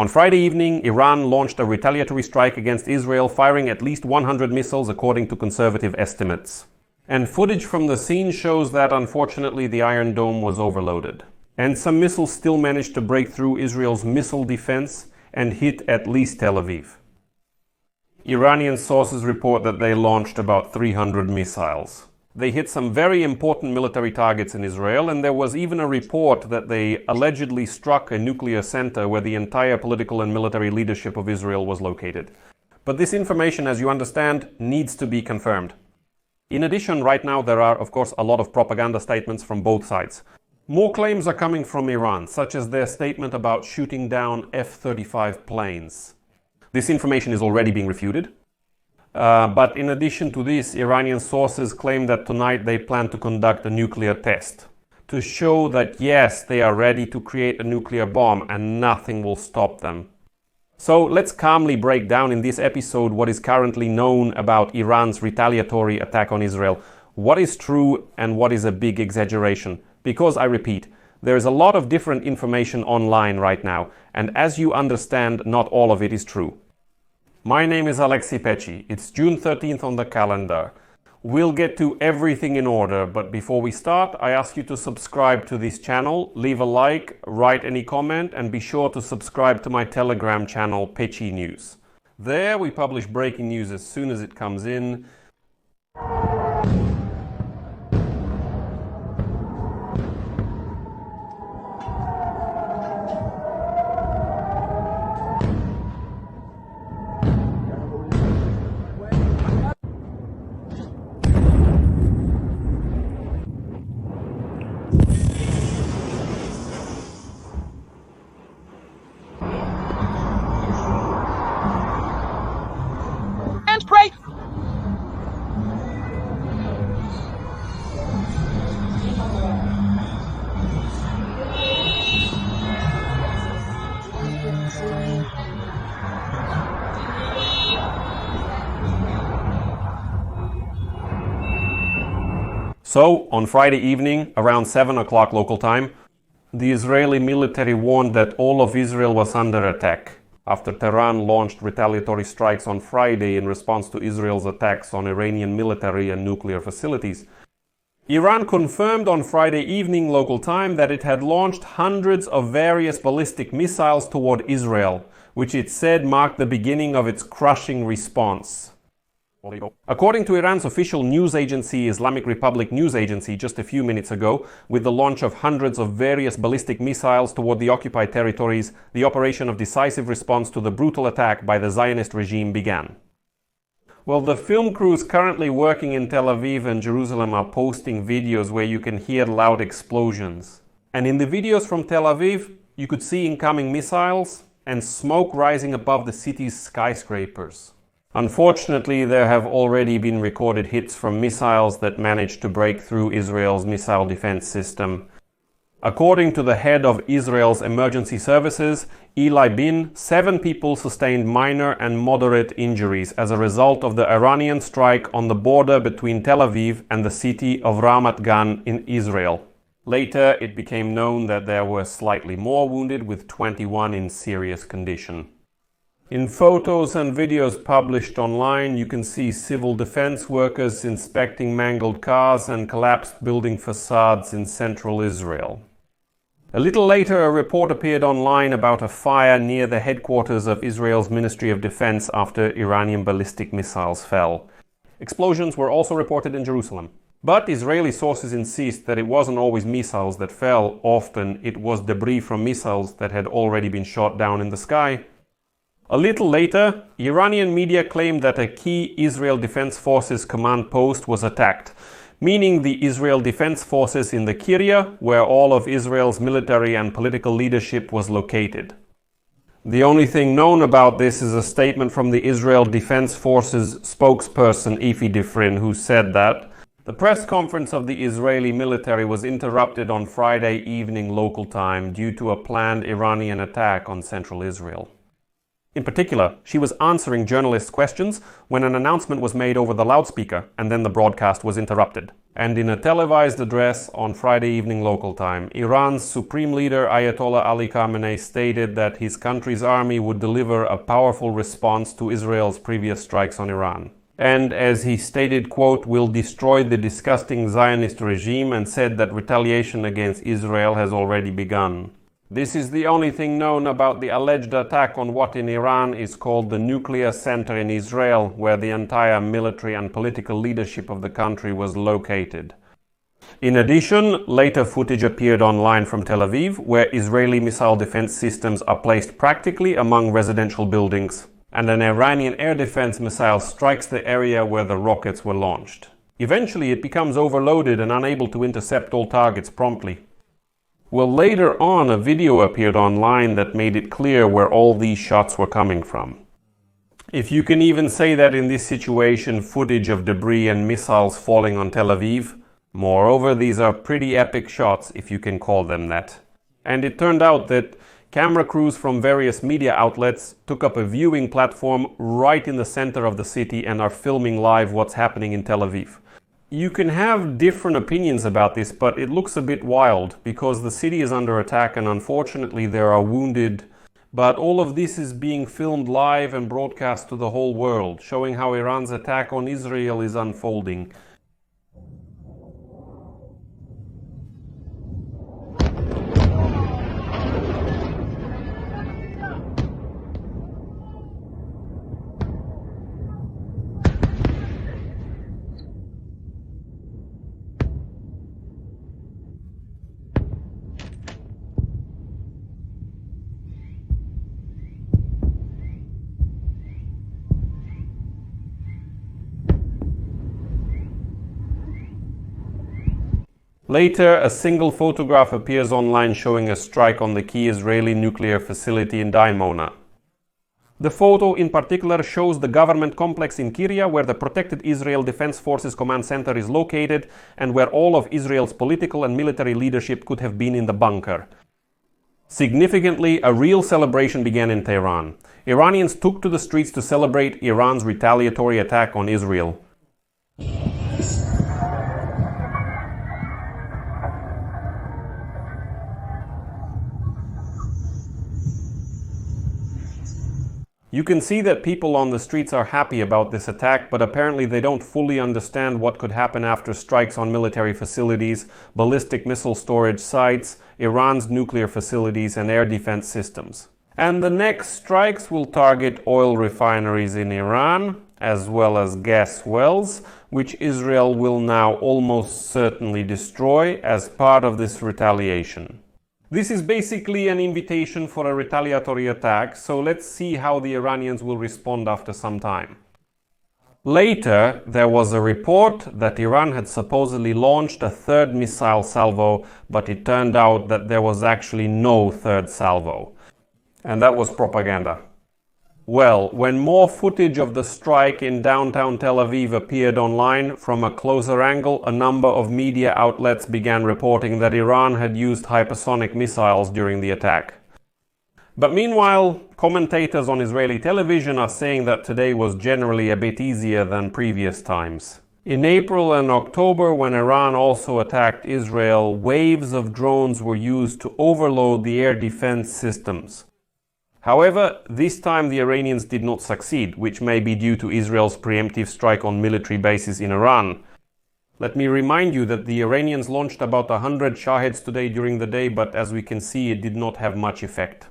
On Friday evening, Iran launched a retaliatory strike against Israel, firing at least 100 missiles according to conservative estimates. And footage from the scene shows that, unfortunately, the Iron Dome was overloaded. And some missiles still managed to break through Israel's missile defense and hit at least Tel Aviv. Iranian sources report that they launched about 300 missiles. They hit some very important military targets in Israel, and there was even a report that they allegedly struck a nuclear center where the entire political and military leadership of Israel was located. But this information, as you understand, needs to be confirmed. In addition, right now there are, of course, a lot of propaganda statements from both sides. More claims are coming from Iran, such as their statement about shooting down F-35 planes. This information is already being refuted. But in addition to this, Iranian sources claim that tonight they plan to conduct a nuclear test to show that yes, they are ready to create a nuclear bomb and nothing will stop them. So let's calmly break down in this episode what is currently known about Iran's retaliatory attack on Israel. What is true and what is a big exaggeration? Because I repeat, there is a lot of different information online right now, and as you understand, not all of it is true. My name is Alexei Pecci. It's June 13th on the calendar. We'll get to everything in order, but before we start, I ask you to subscribe to this channel, leave a like, write any comment, and be sure to subscribe to my Telegram channel, Pecci News. There we publish breaking news as soon as it comes in. So, on Friday evening, around 7 o'clock local time, the Israeli military warned that all of Israel was under attack after Tehran launched retaliatory strikes on Friday in response to Israel's attacks on Iranian military and nuclear facilities. Iran confirmed on Friday evening local time that it had launched hundreds of various ballistic missiles toward Israel, which it said marked the beginning of its crushing response. According to Iran's official news agency, Islamic Republic News Agency, just a few minutes ago, with the launch of hundreds of various ballistic missiles toward the occupied territories, the operation of decisive response to the brutal attack by the Zionist regime began. Well, the film crews currently working in Tel Aviv and Jerusalem are posting videos where you can hear loud explosions. And in the videos from Tel Aviv, you could see incoming missiles and smoke rising above the city's skyscrapers. Unfortunately, there have already been recorded hits from missiles that managed to break through Israel's missile defense system. According to the head of Israel's emergency services, Eli Bin, 7 people sustained minor and moderate injuries as a result of the Iranian strike on the border between Tel Aviv and the city of Ramat Gan in Israel. Later, it became known that there were slightly more wounded, with 21 in serious condition. In photos and videos published online, you can see civil defense workers inspecting mangled cars and collapsed building facades in central Israel. A little later, a report appeared online about a fire near the headquarters of Israel's Ministry of Defense after Iranian ballistic missiles fell. Explosions were also reported in Jerusalem. But Israeli sources insist that it wasn't always missiles that fell. Often it was debris from missiles that had already been shot down in the sky. A little later, Iranian media claimed that a key Israel Defense Forces command post was attacked, meaning the Israel Defense Forces in the Kiryat, where all of Israel's military and political leadership was located. The only thing known about this is a statement from the Israel Defense Forces spokesperson Efi Diffrin, who said that the press conference of the Israeli military was interrupted on Friday evening local time due to a planned Iranian attack on central Israel. In particular, she was answering journalists' questions when an announcement was made over the loudspeaker, and then the broadcast was interrupted. And in a televised address on Friday evening local time, Iran's supreme leader Ayatollah Ali Khamenei stated that his country's army would deliver a powerful response to Israel's previous strikes on Iran. And as he stated, quote, "will destroy the disgusting Zionist regime," and said that retaliation against Israel has already begun. This is the only thing known about the alleged attack on what in Iran is called the nuclear center in Israel, where the entire military and political leadership of the country was located. In addition, later footage appeared online from Tel Aviv, where Israeli missile defense systems are placed practically among residential buildings, and an Iranian air defense missile strikes the area where the rockets were launched. Eventually, it becomes overloaded and unable to intercept all targets promptly. Well, later on, a video appeared online that made it clear where all these shots were coming from. If you can even say that in this situation, footage of debris and missiles falling on Tel Aviv. Moreover, these are pretty epic shots, if you can call them that. And it turned out that camera crews from various media outlets took up a viewing platform right in the center of the city and are filming live what's happening in Tel Aviv. You can have different opinions about this, but it looks a bit wild because the city is under attack and unfortunately there are wounded. But all of this is being filmed live and broadcast to the whole world, showing how Iran's attack on Israel is unfolding. Later, a single photograph appears online showing a strike on the key Israeli nuclear facility in Dimona. The photo in particular shows the government complex in Kiryat, where the Protected Israel Defense Forces Command Center is located and where all of Israel's political and military leadership could have been in the bunker. Significantly, a real celebration began in Tehran. Iranians took to the streets to celebrate Iran's retaliatory attack on Israel. You can see that people on the streets are happy about this attack, but apparently they don't fully understand what could happen after strikes on military facilities, ballistic missile storage sites, Iran's nuclear facilities and air defense systems. And the next strikes will target oil refineries in Iran, as well as gas wells, which Israel will now almost certainly destroy as part of this retaliation. This is basically an invitation for a retaliatory attack, so let's see how the Iranians will respond after some time. Later, there was a report that Iran had supposedly launched a third missile salvo, but it turned out that there was actually no third salvo. And that was propaganda. Well, when more footage of the strike in downtown Tel Aviv appeared online from a closer angle, a number of media outlets began reporting that Iran had used hypersonic missiles during the attack. But meanwhile, commentators on Israeli television are saying that today was generally a bit easier than previous times. In April and October, when Iran also attacked Israel, waves of drones were used to overload the air defense systems. However, this time the Iranians did not succeed, which may be due to Israel's preemptive strike on military bases in Iran. Let me remind you that the Iranians launched about 100 Shaheds today during the day, but as we can see, it did not have much effect.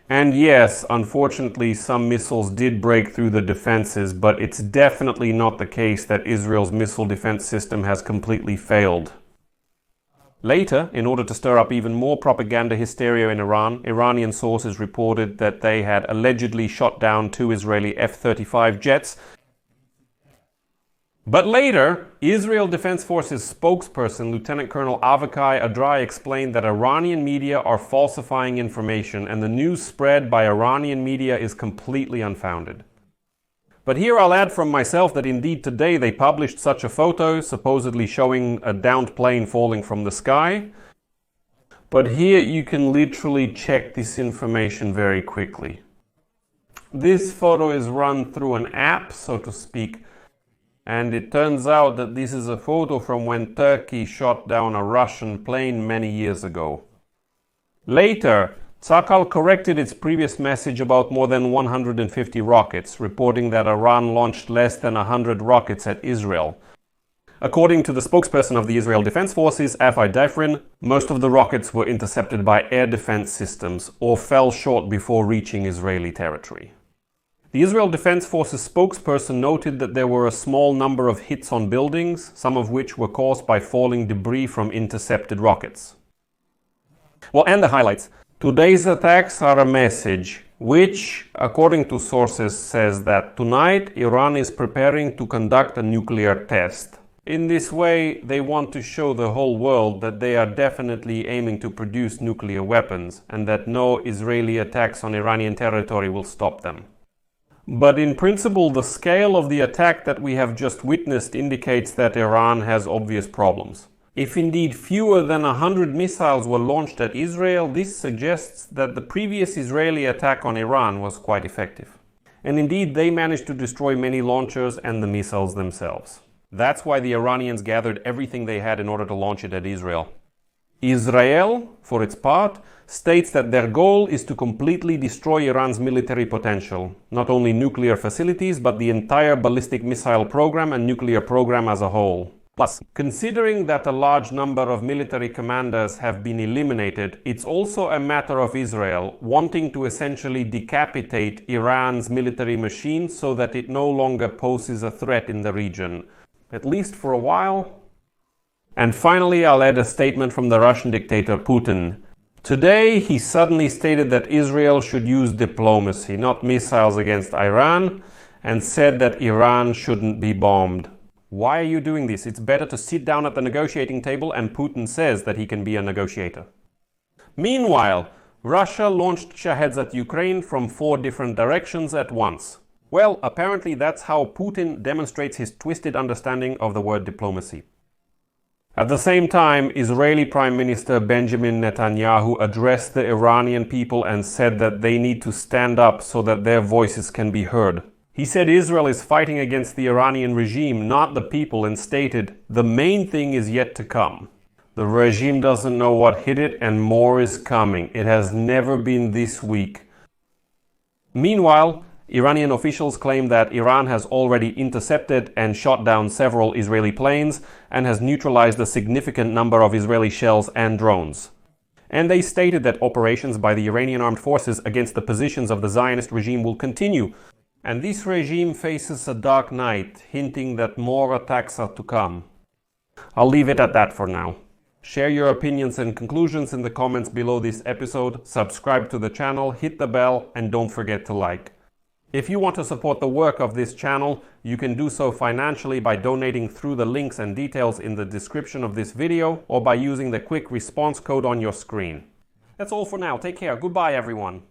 And yes, unfortunately, some missiles did break through the defenses, but it's definitely not the case that Israel's missile defense system has completely failed. Later, in order to stir up even more propaganda hysteria in Iran, Iranian sources reported that they had allegedly shot down 2 Israeli F-35 jets. But later, Israel Defense Forces spokesperson Lieutenant Colonel Avikai Adrai explained that Iranian media are falsifying information and the news spread by Iranian media is completely unfounded. But here I'll add from myself that indeed today they published such a photo, supposedly showing a downed plane falling from the sky. But here you can literally check this information very quickly. This photo is run through an app, so to speak. And it turns out that this is a photo from when Turkey shot down a Russian plane many years ago. Later, Tzakal corrected its previous message about more than 150 rockets, reporting that Iran launched less than 100 rockets at Israel. According to the spokesperson of the Israel Defense Forces, Afai Dafrin, most of the rockets were intercepted by air defense systems or fell short before reaching Israeli territory. The Israel Defense Forces spokesperson noted that there were a small number of hits on buildings, some of which were caused by falling debris from intercepted rockets. Well, and the highlights. Today's attacks are a message which, according to sources, says that tonight Iran is preparing to conduct a nuclear test. In this way, they want to show the whole world that they are definitely aiming to produce nuclear weapons and that no Israeli attacks on Iranian territory will stop them. But in principle, the scale of the attack that we have just witnessed indicates that Iran has obvious problems. If indeed fewer than 100 missiles were launched at Israel, this suggests that the previous Israeli attack on Iran was quite effective. And indeed, they managed to destroy many launchers and the missiles themselves. That's why the Iranians gathered everything they had in order to launch it at Israel. Israel, for its part, states that their goal is to completely destroy Iran's military potential, not only nuclear facilities, but the entire ballistic missile program and nuclear program as a whole. Plus, considering that a large number of military commanders have been eliminated, it's also a matter of Israel wanting to essentially decapitate Iran's military machine so that it no longer poses a threat in the region, at least for a while. And finally, I'll add a statement from the Russian dictator Putin. Today, he suddenly stated that Israel should use diplomacy, not missiles against Iran, and said that Iran shouldn't be bombed. Why are you doing this? It's better to sit down at the negotiating table, and Putin says that he can be a negotiator. Meanwhile, Russia launched Shaheds at Ukraine from 4 different directions at once. Well, apparently that's how Putin demonstrates his twisted understanding of the word diplomacy. At the same time, Israeli Prime Minister Benjamin Netanyahu addressed the Iranian people and said that they need to stand up so that their voices can be heard. He said Israel is fighting against the Iranian regime, not the people, and stated, "The main thing is yet to come. The regime doesn't know what hit it and more is coming. It has never been this weak." Meanwhile, Iranian officials claim that Iran has already intercepted and shot down several Israeli planes and has neutralized a significant number of Israeli shells and drones. And they stated that operations by the Iranian armed forces against the positions of the Zionist regime will continue. And this regime faces a dark night, hinting that more attacks are to come. I'll leave it at that for now. Share your opinions and conclusions in the comments below this episode, subscribe to the channel, hit the bell, and don't forget to like. If you want to support the work of this channel, you can do so financially by donating through the links and details in the description of this video or by using the quick response code on your screen. That's all for now. Take care. Goodbye, everyone.